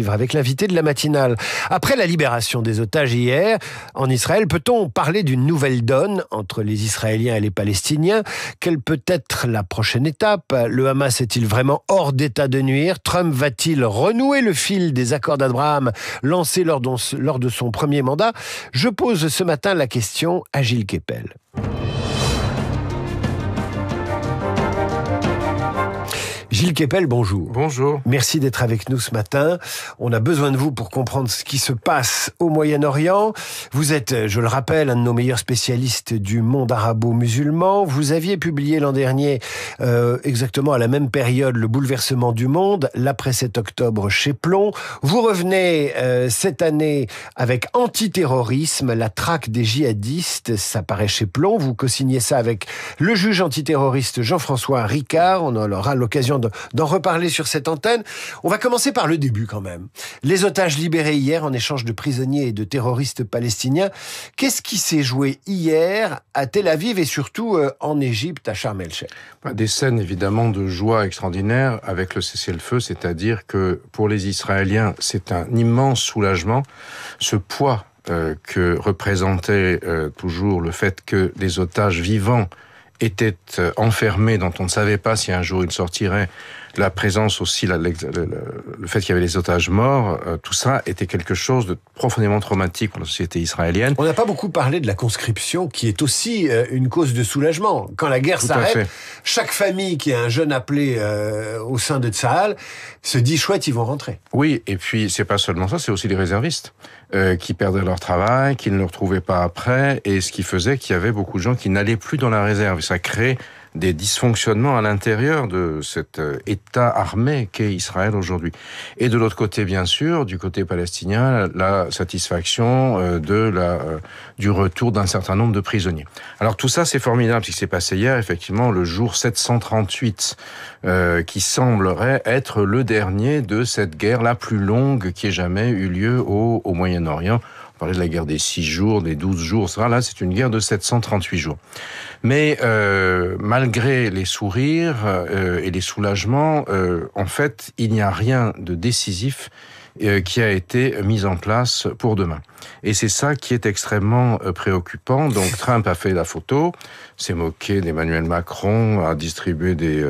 Avec l'invité de la matinale. Après la libération des otages hier, en Israël, peut-on parler d'une nouvelle donne entre les Israéliens et les Palestiniens? Quelle peut être la prochaine étape? Le Hamas est-il vraiment hors d'état de nuire? Trump va-t-il renouer le fil des accords d'Abraham lancés lors de son premier mandat? Je pose ce matin la question à Gilles Kepel. Gilles Kepel, bonjour. Bonjour. Merci d'être avec nous ce matin. On a besoin de vous pour comprendre ce qui se passe au Moyen-Orient. Vous êtes, je le rappelle, un de nos meilleurs spécialistes du monde arabo-musulman. Vous aviez publié l'an dernier, exactement à la même période, Le bouleversement du monde, l'après 7 octobre chez Plomb. Vous revenez cette année avec Antiterrorisme, la traque des djihadistes, ça paraît chez Plomb. Vous co-signez ça avec le juge antiterroriste Jean-François Ricard. On aura l'occasion d'en reparler sur cette antenne. On va commencer par le début quand même. Les otages libérés hier en échange de prisonniers et de terroristes palestiniens. Qu'est-ce qui s'est joué hier à Tel Aviv et surtout en Égypte, à Sharm el-Sheikh? Des scènes évidemment de joie extraordinaire avec le cessez-le-feu, c'est-à-dire que pour les Israéliens, c'est un immense soulagement. Ce poids que représentait toujours le fait que des otages vivants étaient enfermés, dont on ne savait pas si un jour ils sortiraient, la présence aussi, le fait qu'il y avait des otages morts, tout ça était quelque chose de profondément traumatique pour la société israélienne. On n'a pas beaucoup parlé de la conscription, qui est aussi une cause de soulagement. Quand la guerre s'arrête, chaque famille qui a un jeune appelé au sein de Tsahal se dit chouette, ils vont rentrer. Oui, et puis c'est pas seulement ça, c'est aussi les réservistes qui perdaient leur travail, qui ne le retrouvaient pas après, et ce qui faisait qu'il y avait beaucoup de gens qui n'allaient plus dans la réserve. Et ça crée des dysfonctionnements à l'intérieur de cet État armé qu'est Israël aujourd'hui. Et de l'autre côté, bien sûr, du côté palestinien, la satisfaction du retour d'un certain nombre de prisonniers. Alors tout ça, c'est formidable, ce qui s'est passé hier, effectivement, le jour 738, qui semblerait être le dernier de cette guerre la plus longue qui ait jamais eu lieu au Moyen-Orient. On parlait de la guerre des 6 jours, des 12 jours, ça, là, c'est une guerre de 738 jours. Mais malgré les sourires et les soulagements, en fait, il n'y a rien de décisif qui a été mis en place pour demain. Et c'est ça qui est extrêmement préoccupant. Donc Trump a fait la photo, s'est moqué d'Emmanuel Macron, a distribué des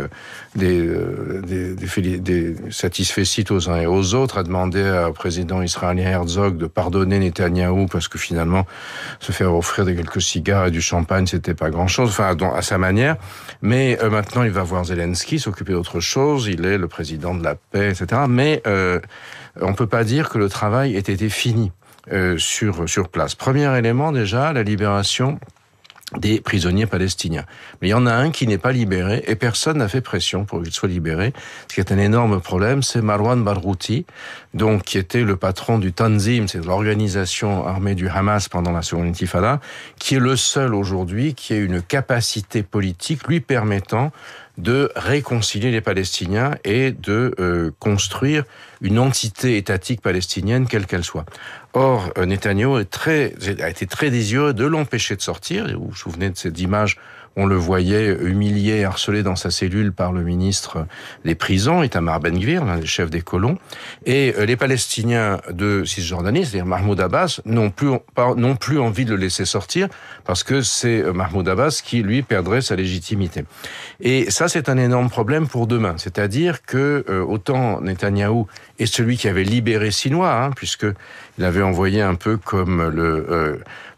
satisfecit aux uns et aux autres, a demandé au président israélien Herzog de pardonner Netanyahou parce que finalement se faire offrir quelques cigares et du champagne, c'était pas grand-chose, enfin à sa manière. Mais maintenant il va voir Zelensky, s'occuper d'autre chose, il est le président de la paix, etc. Mais on peut pas dire que le travail ait été fini sur place. Premier élément déjà, la libération des prisonniers palestiniens. Mais il y en a un qui n'est pas libéré et personne n'a fait pression pour qu'il soit libéré. Ce qui est un énorme problème, c'est Marwan Barghouti, donc qui était le patron du Tanzim, c'est l'organisation armée du Hamas pendant la seconde intifada, qui est le seul aujourd'hui qui ait une capacité politique lui permettant de réconcilier les Palestiniens et de construire une entité étatique palestinienne, quelle qu'elle soit. Or, Netanyahou a été très désireux de l'empêcher de sortir. Vous vous souvenez de cette image, on le voyait humilié, harcelé dans sa cellule par le ministre des prisons, Itamar Ben-Gvir, l'un des chefs des colons. Et les Palestiniens de Cisjordanie, c'est-à-dire Mahmoud Abbas, n'ont plus envie de le laisser sortir parce que c'est Mahmoud Abbas qui, lui, perdrait sa légitimité. Et ça, c'est un énorme problème pour demain. C'est-à-dire que autant Netanyahou est celui qui avait libéré Sinois, puisque il avait envoyé un peu comme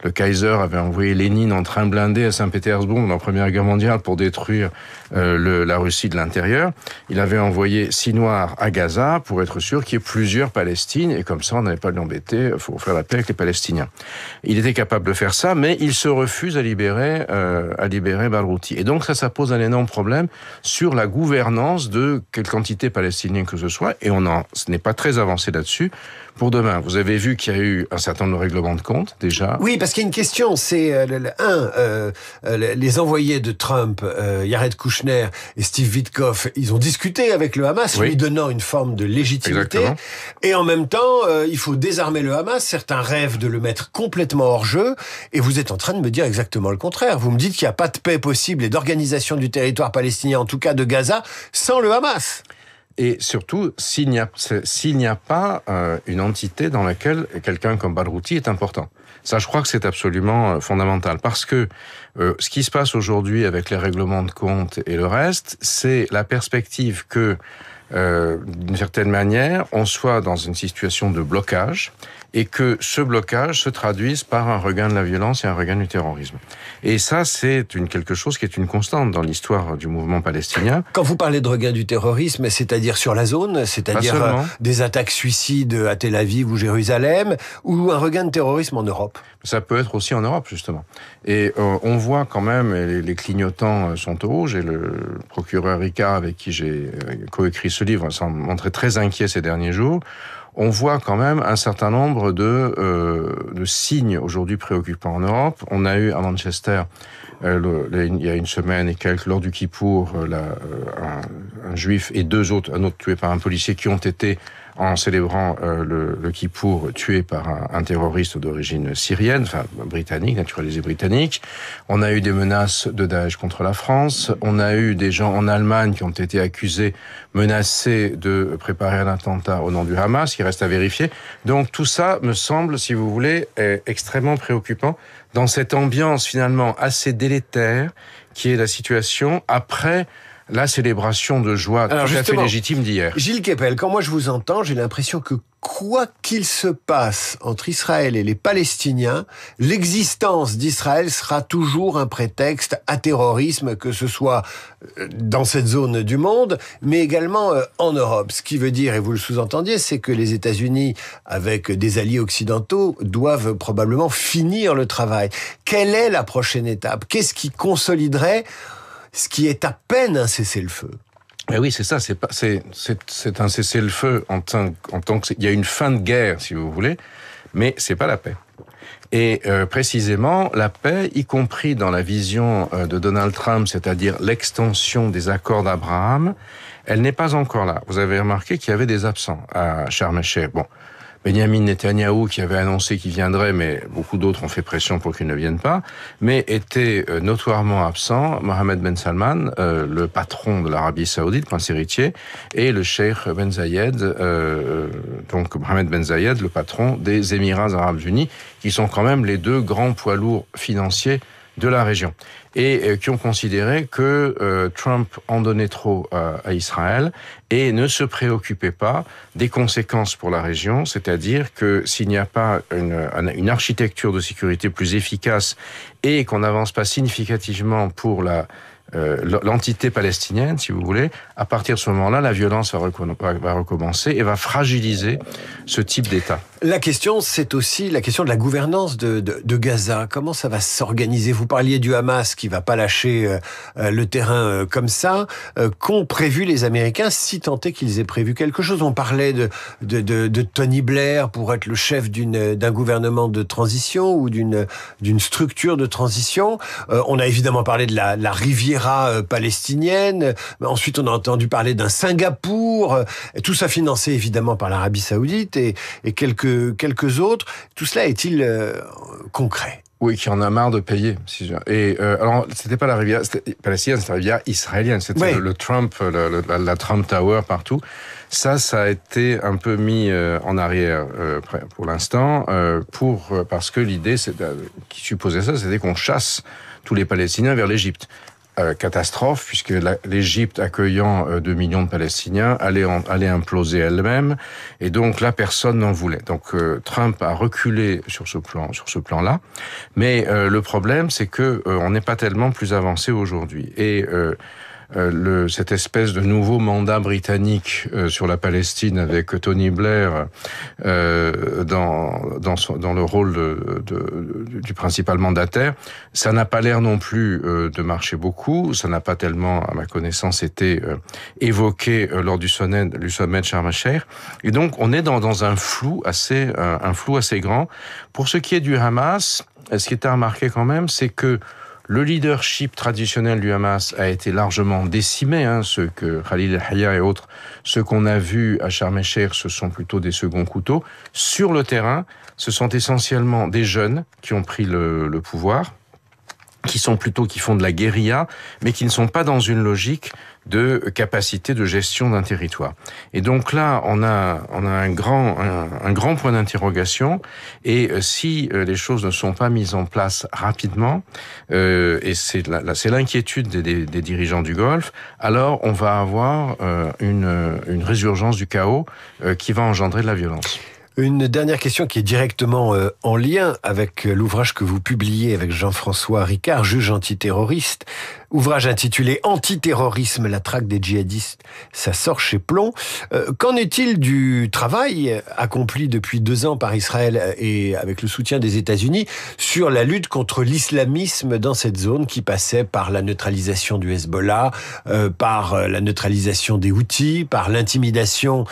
le Kaiser avait envoyé Lénine en train blindé à Saint-Pétersbourg dans la Première Guerre mondiale pour détruire la Russie de l'intérieur. Il avait envoyé Sinoir à Gaza pour être sûr qu'il y ait plusieurs Palestines et comme ça on n'allait pas l'embêter, il faut faire la paix avec les Palestiniens. Il était capable de faire ça, mais il se refuse à libérer Barghouti. Et donc ça pose un énorme problème sur la gouvernance de quelle quantité palestinienne que ce soit, et ce n'est pas très avancé là-dessus. Pour demain, vous avez vu qu'il y a eu un certain nombre de règlements de compte, déjà. Oui, parce qu'il y a une question, c'est les envoyés de Trump, Jared Kushner et Steve Witkoff, ils ont discuté avec le Hamas, lui donnant une forme de légitimité. Exactement. Et en même temps, il faut désarmer le Hamas. Certains rêvent de le mettre complètement hors jeu. Et vous êtes en train de me dire exactement le contraire. Vous me dites qu'il n'y a pas de paix possible et d'organisation du territoire palestinien, en tout cas de Gaza, sans le Hamas. Et surtout, s'il n'y a pas une entité dans laquelle quelqu'un comme Barghouti est important. Ça, je crois que c'est absolument fondamental. Parce que ce qui se passe aujourd'hui avec les règlements de compte et le reste, c'est la perspective que, d'une certaine manière, on soit dans une situation de blocage et que ce blocage se traduise par un regain de la violence et un regain du terrorisme. Et ça, c'est quelque chose qui est une constante dans l'histoire du mouvement palestinien. Quand vous parlez de regain du terrorisme, c'est-à-dire sur la zone, c'est-à-dire des attaques suicides à Tel Aviv ou Jérusalem, ou un regain de terrorisme en Europe? Ça peut être aussi en Europe, justement. Et on voit quand même, les clignotants sont au rouge, et le procureur Ricard, avec qui j'ai coécrit ce livre, s'en montrait très inquiet ces derniers jours. On voit quand même un certain nombre de signes aujourd'hui préoccupants en Europe. On a eu à Manchester, il y a une semaine et quelques, lors du Kippour, un juif et un autre tué par un policier qui ont été, en célébrant le Kippour, tué par un terroriste d'origine syrienne, enfin britannique, naturalisé britannique. On a eu des menaces de Daesh contre la France. On a eu des gens en Allemagne qui ont été accusés, menacés de préparer un attentat au nom du Hamas, qui reste à vérifier. Donc tout ça me semble, si vous voulez, extrêmement préoccupant dans cette ambiance finalement assez délétère qui est la situation après la célébration de joie tout à fait légitime d'hier. Gilles Kepel, quand moi je vous entends, j'ai l'impression que quoi qu'il se passe entre Israël et les Palestiniens, l'existence d'Israël sera toujours un prétexte à terrorisme, que ce soit dans cette zone du monde, mais également en Europe. Ce qui veut dire, et vous le sous-entendiez, c'est que les États-Unis, avec des alliés occidentaux, doivent probablement finir le travail. Quelle est la prochaine étape? Qu'est-ce qui consoliderait ce qui est à peine un cessez-le-feu? Eh oui, c'est ça. C'est un cessez-le-feu en tant que il y a une fin de guerre, si vous voulez, mais c'est pas la paix. Et précisément, la paix, y compris dans la vision de Donald Trump, c'est-à-dire l'extension des accords d'Abraham, elle n'est pas encore là. Vous avez remarqué qu'il y avait des absents à Sharm el-Sheikh. Bon, Benjamin Netanyahou, qui avait annoncé qu'il viendrait, mais beaucoup d'autres ont fait pression pour qu'il ne vienne pas, mais était notoirement absent Mohammed Ben Salman, le patron de l'Arabie Saoudite, prince héritier, et le cheikh Ben Zayed, donc Mohammed Ben Zayed, le patron des Émirats Arabes Unis, qui sont quand même les deux grands poids lourds financiers de la région, et qui ont considéré que Trump en donnait trop à Israël et ne se préoccupait pas des conséquences pour la région, c'est-à-dire que s'il n'y a pas une architecture de sécurité plus efficace et qu'on n'avance pas significativement pour l'entité palestinienne, si vous voulez, à partir de ce moment-là, la violence va recommencer et va fragiliser ce type d'État. La question, c'est aussi la question de la gouvernance de Gaza. Comment ça va s'organiser? Vous parliez du Hamas qui va pas lâcher le terrain comme ça. Qu'ont prévu les Américains, si tant est qu'ils aient prévu quelque chose? On parlait de Tony Blair pour être le chef d'un gouvernement de transition ou d'une structure de transition. On a évidemment parlé de la Riviera palestinienne. Ensuite, on a entendu parler d'un Singapour. Tout ça financé évidemment par l'Arabie Saoudite et quelques autres. Tout cela est-il concret? Oui, qui en a marre de payer. Et alors, c'était pas la rivière palestinienne, c'était la rivière israélienne. C'était le Trump, la Trump Tower partout. Ça a été un peu mis en arrière pour l'instant, parce que l'idée, qui supposait ça, c'était qu'on chasse tous les Palestiniens vers l'Égypte. Catastrophe, puisque l'Égypte, accueillant 2 millions de Palestiniens, allait imploser elle-même, et donc là, personne n'en voulait. Donc Trump a reculé sur ce plan-là, mais le problème, c'est que on n'est pas tellement plus avancé aujourd'hui. Et cette espèce de nouveau mandat britannique sur la Palestine avec Tony Blair dans le rôle du principal mandataire, ça n'a pas l'air non plus de marcher beaucoup. Ça n'a pas tellement, à ma connaissance, été évoqué lors du sommet de Sharm el-Sheikh. Et donc, on est dans un flou assez grand. Pour ce qui est du Hamas, ce qui est à remarquer quand même, c'est que le leadership traditionnel du Hamas a été largement décimé. Ceux que Khalil el-Hayya et autres, ceux qu'on a vus à Sharm el-Sheikh, ce sont plutôt des seconds couteaux. Sur le terrain, ce sont essentiellement des jeunes qui ont pris le pouvoir. qui font de la guérilla, mais qui ne sont pas dans une logique de capacité de gestion d'un territoire. Et donc là, on a un grand point d'interrogation. Et si les choses ne sont pas mises en place rapidement, et c'est l'inquiétude des dirigeants du Golfe, alors on va avoir une résurgence du chaos qui va engendrer de la violence. Une dernière question qui est directement en lien avec l'ouvrage que vous publiez avec Jean-François Ricard, juge antiterroriste. Ouvrage intitulé « Antiterrorisme, la traque des djihadistes ». Ça sort chez Plomb. Qu'en est-il du travail accompli depuis 2 ans par Israël et avec le soutien des États-Unis sur la lutte contre l'islamisme dans cette zone qui passait par la neutralisation du Hezbollah, par la neutralisation des Houthis, par l'intimidation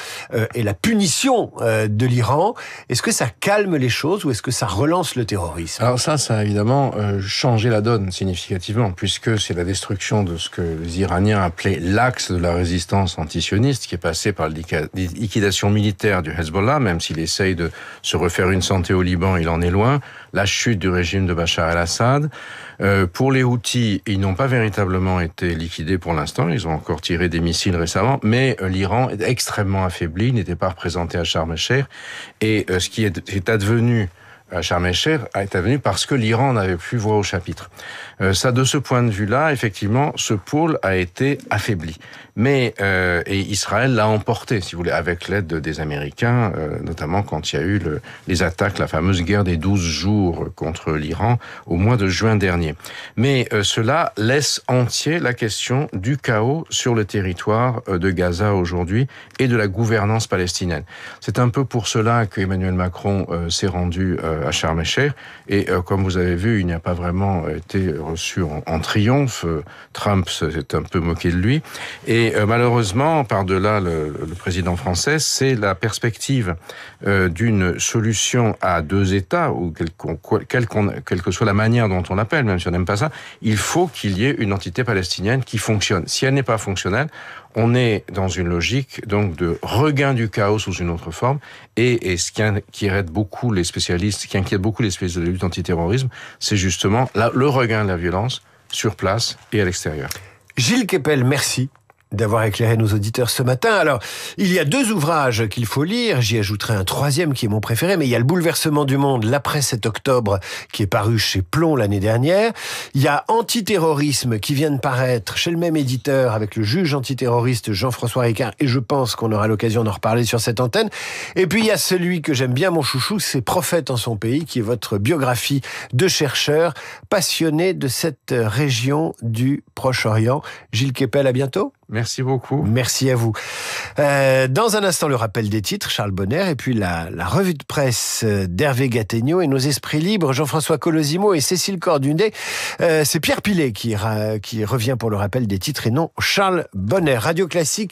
et la punition de l'Iran? Est-ce que ça calme les choses ou est-ce que ça relance le terrorisme? Alors ça a évidemment changé la donne significativement, puisque c'est la destruction de ce que les Iraniens appelaient l'axe de la résistance antisioniste, qui est passé par la liquidation militaire du Hezbollah, même s'il essaye de se refaire une santé au Liban, il en est loin, la chute du régime de Bachar el-Assad. Pour les Houthis, ils n'ont pas véritablement été liquidés pour l'instant, ils ont encore tiré des missiles récemment, mais l'Iran est extrêmement affaibli, il n'était pas représenté à Sharm el-Sheikh, et ce qui est advenu à Sharm el-Sheikh est advenu parce que l'Iran n'avait plus voix au chapitre. Ça, de ce point de vue-là, effectivement, ce pôle a été affaibli. Mais et Israël l'a emporté, si vous voulez, avec l'aide des Américains, notamment quand il y a eu les attaques, la fameuse guerre des 12 jours contre l'Iran au mois de juin dernier. Mais cela laisse entier la question du chaos sur le territoire de Gaza aujourd'hui et de la gouvernance palestinienne. C'est un peu pour cela qu'Emmanuel Macron s'est rendu à Sharm el-Sheikh et comme vous avez vu, il n'y a pas vraiment été reçu en triomphe. Trump s'est un peu moqué de lui. Et malheureusement, par-delà le président français, c'est la perspective d'une solution à 2 États, ou quelle que soit la manière dont on l'appelle, même si on n'aime pas ça, il faut qu'il y ait une entité palestinienne qui fonctionne. Si elle n'est pas fonctionnelle, on est dans une logique donc de regain du chaos sous une autre forme, et ce qui inquiète beaucoup les spécialistes de la lutte antiterrorisme, c'est justement le regain de la violence sur place et à l'extérieur. Gilles Kepel, merci d'avoir éclairé nos auditeurs ce matin. Alors, il y a 2 ouvrages qu'il faut lire. J'y ajouterai un 3e qui est mon préféré, mais il y a Le bouleversement du monde, l'après 7 octobre, qui est paru chez Plomb l'année dernière. Il y a Antiterrorisme, qui vient de paraître chez le même éditeur, avec le juge antiterroriste Jean-François Ricard, et je pense qu'on aura l'occasion d'en reparler sur cette antenne. Et puis, il y a celui que j'aime bien, mon chouchou, c'est Prophète en son pays, qui est votre biographie de chercheur passionné de cette région du Proche-Orient. Gilles Kepel, à bientôt. Merci beaucoup. Merci à vous. Dans un instant, le rappel des titres, Charles Bonner, et puis la revue de presse d'Hervé Gattegno et nos esprits libres, Jean-François Colosimo et Cécile Cordunet. C'est Pierre Pilet qui revient pour le rappel des titres et non Charles Bonner. Radio Classique.